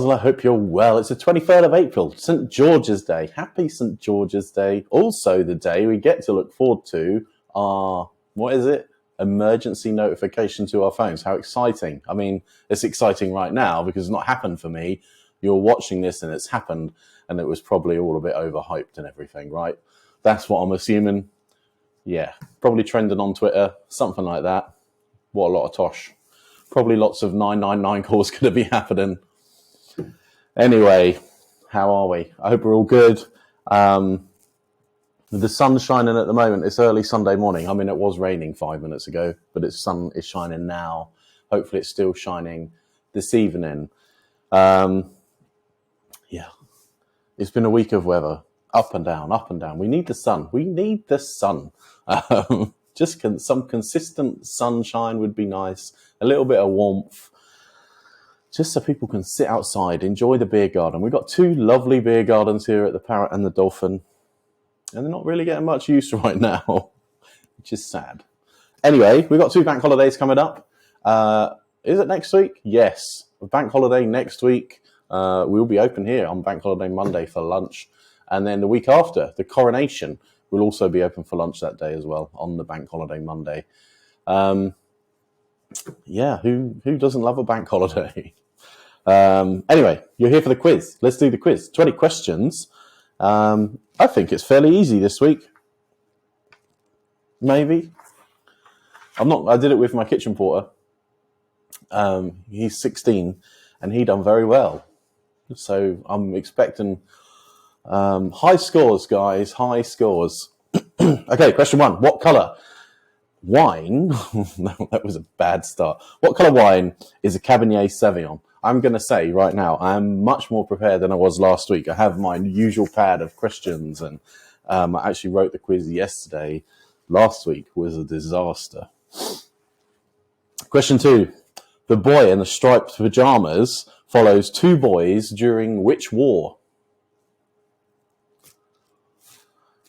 I hope you're well. It's the 23rd of April, St. George's Day. Happy St. George's Day. Also the day we get to look forward to our, emergency notification to our phones. How exciting. I mean, it's exciting right now because it's not happened for me. You're watching this and it's happened, and it was probably all a bit overhyped and everything, right? That's what I'm assuming. Yeah, probably trending on Twitter, something like that. What a lot of tosh. Probably lots of 999 calls going to be happening. Anyway, how are we? I hope we're all good. The sun's shining at the moment. It's early Sunday morning. I mean, it was raining 5 minutes ago, but the sun is shining now. Hopefully it's still shining this evening. Yeah, it's been a week of weather. Up and down, up and down. We need the sun. We need the sun. Just some consistent sunshine would be nice. A little bit of warmth. Just so people can sit outside, enjoy the beer garden. We've got two lovely beer gardens here at the Parrot and the Dolphin, and they're not really getting much use right now, which is sad. Anyway, we've got two bank holidays coming up. Is it next week? Yes. Bank holiday next week. We'll be open here on Bank Holiday Monday for lunch. And then the week after, the coronation, will also be open for lunch that day as well on the Bank Holiday Monday. Yeah, who doesn't love a bank holiday? Anyway, you're here for the quiz. Let's do the quiz. 20 questions. I think it's fairly easy this week. Maybe. I did it with my kitchen porter. He's 16 and he done very well. So I'm expecting high scores, guys. High scores. Okay, question 1. What colour wine, that was a bad start. What colour wine is a Cabernet Sauvignon? I'm going to say right now, I'm much more prepared than I was last week. I have my usual pad of questions, and I actually wrote the quiz yesterday. Last week was a disaster. Question 2. The boy in the striped pajamas follows two boys during which war?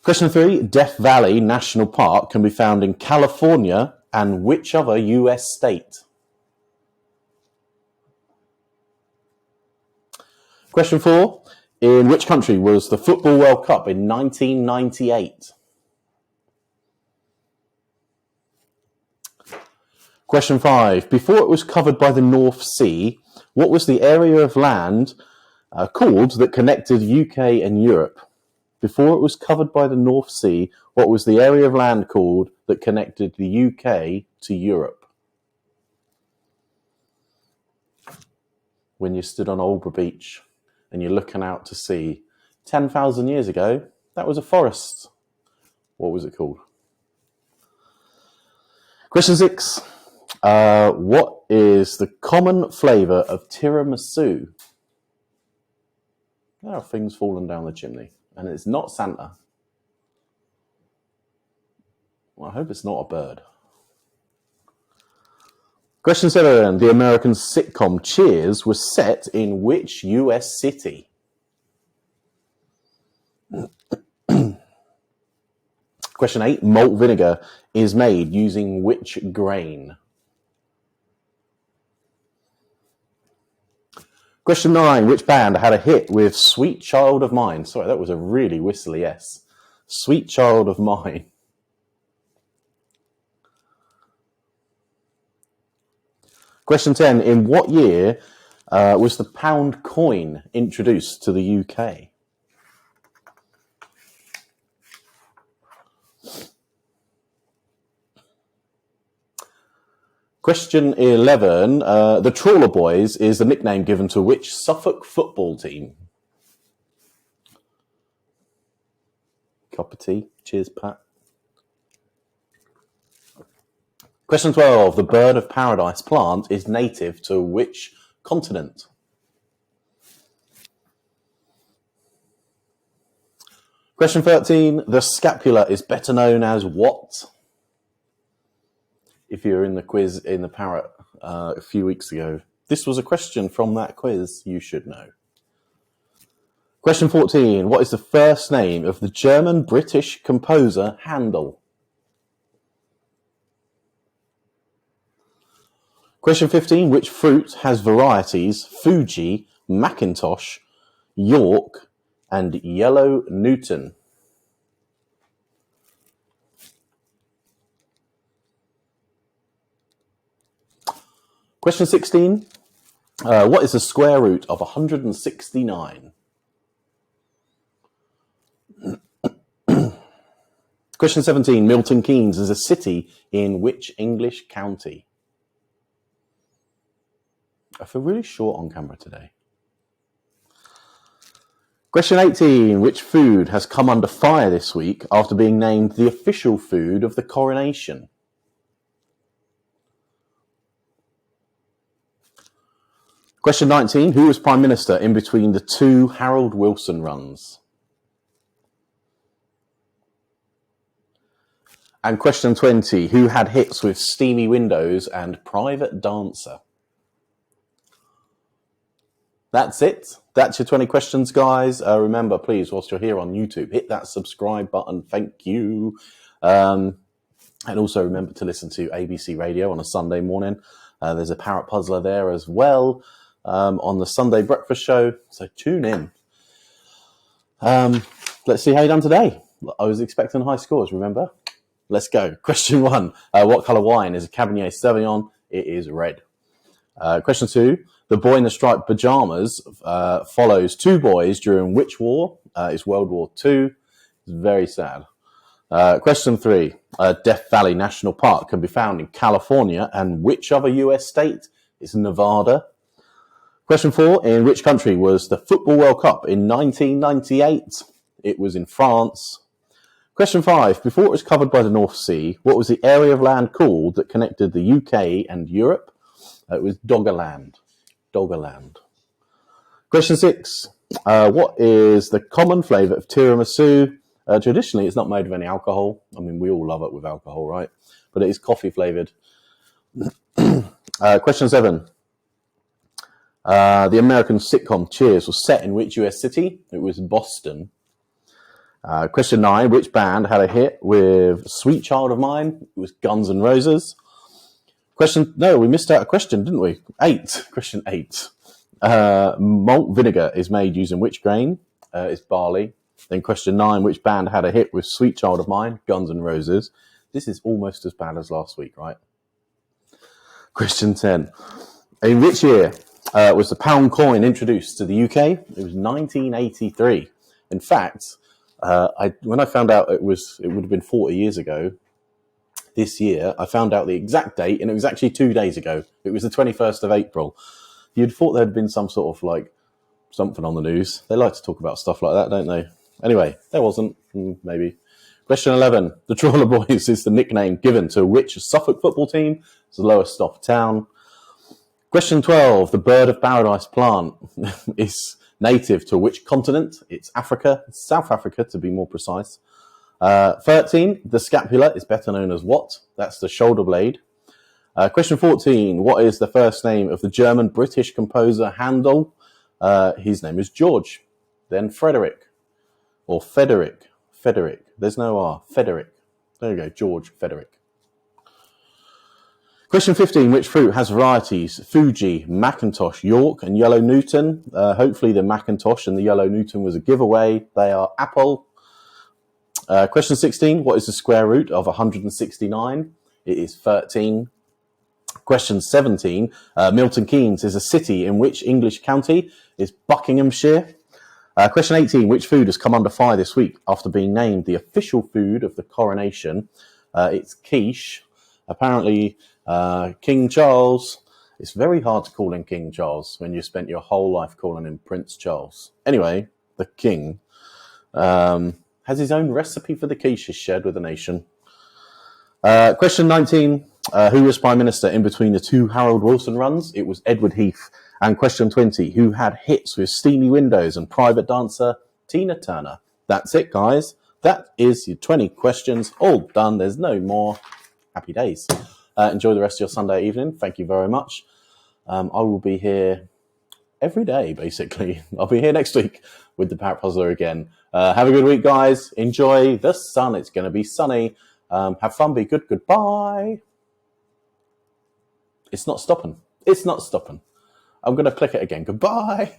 Question 3. Death Valley National Park can be found in California and which other US state? Question 4. In which country was the Football World Cup in 1998? Question 5. Before it was covered by the North Sea, what was the area of land called that connected UK and Europe? Before it was covered by the North Sea, what was the area of land called that connected the UK to Europe? When you stood on Aldeburgh Beach and you're looking out to sea, 10,000 years ago, that was a forest. What was it called? Question 6. What is the common flavour of tiramisu? There are things falling down the chimney. And it's not Santa. Well, I hope it's not a bird. Question 7. The American sitcom Cheers was set in which US city? Question 8. Malt vinegar is made using which grain? Question 9. Which band had a hit with Sweet Child of Mine? Sorry, that was a really whistly S. Sweet Child of Mine. Question 10. In what year was the pound coin introduced to the UK? Question 11. The Trawler Boys is the nickname given to which Suffolk football team? Cup of tea. Cheers, Pat. Question 12. The bird of paradise plant is native to which continent? Question 13. The scapula is better known as what? If you were in the quiz in the Parrot a few weeks ago, this was a question from that quiz you should know. Question 14. What is the first name of the German-British composer Handel? Question 15. Which fruit has varieties Fuji, Macintosh, York, and Yellow Newton. Question 16. What is the square root of 169? Question 17. Milton Keynes is a city in which English county? I feel really short on camera today. Question 18. Which food has come under fire this week after being named the official food of the coronation? Question 19. Who was Prime Minister in between the two Harold Wilson runs? And question 20. Who had hits with Steamy Windows and Private Dancer? That's it. That's your 20 questions, guys. Remember, please, whilst you're here on YouTube, hit that subscribe button. Thank you. And also remember to listen to ABC Radio on a Sunday morning. There's a Parrot puzzler there as well on the Sunday breakfast show. So tune in. Let's see how you done today. I was expecting high scores, remember? Let's go. Question 1. What colour wine is a Cabernet Sauvignon? It is red. Question 2. The boy in the striped pyjamas follows two boys during which war? It's World War II. It's very sad. Question 3. Death Valley National Park can be found in California, and which other US state? It's Nevada. Question 4. In which country was the Football World Cup in 1998? It was in France. Question 5. Before it was covered by the North Sea, what was the area of land called that connected the UK and Europe? It was Doggerland. Doggerland. Question 6. What is the common flavour of tiramisu? Traditionally, it's not made of any alcohol. I mean, we all love it with alcohol, right? But it is coffee flavoured. Question 7. The American sitcom Cheers was set in which US city? It was Boston. Question 9. Which band had a hit with Sweet Child of Mine? It was Guns N' Roses. We missed out a question, didn't we? 8. Question 8. Malt vinegar is made using which grain? It's barley. Then question 9. Which band had a hit with Sweet Child of Mine? Guns N' Roses. This is almost as bad as last week, right? Question 10. In which year was the pound coin introduced to the UK? It was 1983. In fact, when I found out it would have been 40 years ago, this year, I found out the exact date, and it was actually 2 days ago. It was the 21st of April. You'd thought there'd been some sort of something on the news. They like to talk about stuff like that, don't they? Anyway, there wasn't. Maybe. Question 11. The Trawler Boys is the nickname given to which Suffolk football team? It's the lowest off town. Question 12. The bird of paradise plant is native to which continent? It's Africa, South Africa to be more precise. 13. The scapula is better known as what? That's the shoulder blade. Question 14. What is the first name of the German-British composer Handel? His name is George. Then Frederick. Or Frederick. Frederick. There's no R. Frederick. There you go. George Frederick. Question 15. Which fruit has varieties? Fuji, Macintosh, York, and Yellow Newton. Hopefully the Macintosh and the Yellow Newton was a giveaway. They are apple. Question 16. What is the square root of 169? It is 13. Question 17. Milton Keynes is a city in which English county? Is Buckinghamshire. Question 18. Which food has come under fire this week after being named the official food of the coronation? It's quiche. Apparently, King Charles. It's very hard to call him King Charles when you spent your whole life calling him Prince Charles. Anyway, the king has his own recipe for the quiche shared with the nation. Question 19. Who was Prime Minister in between the two Harold Wilson runs? It was Edward Heath. And question 20. Who had hits with Steamy Windows and Private Dancer? Tina Turner. That's it, guys. That is your 20 questions. All done. There's no more. Happy days. Enjoy the rest of your Sunday evening. Thank you very much. I will be here every day, basically. I'll be here next week with the Parrot Puzzler again. Have a good week, guys. Enjoy the sun. It's going to be sunny. Have fun. Be good. Goodbye. It's not stopping. It's not stopping. I'm going to click it again. Goodbye.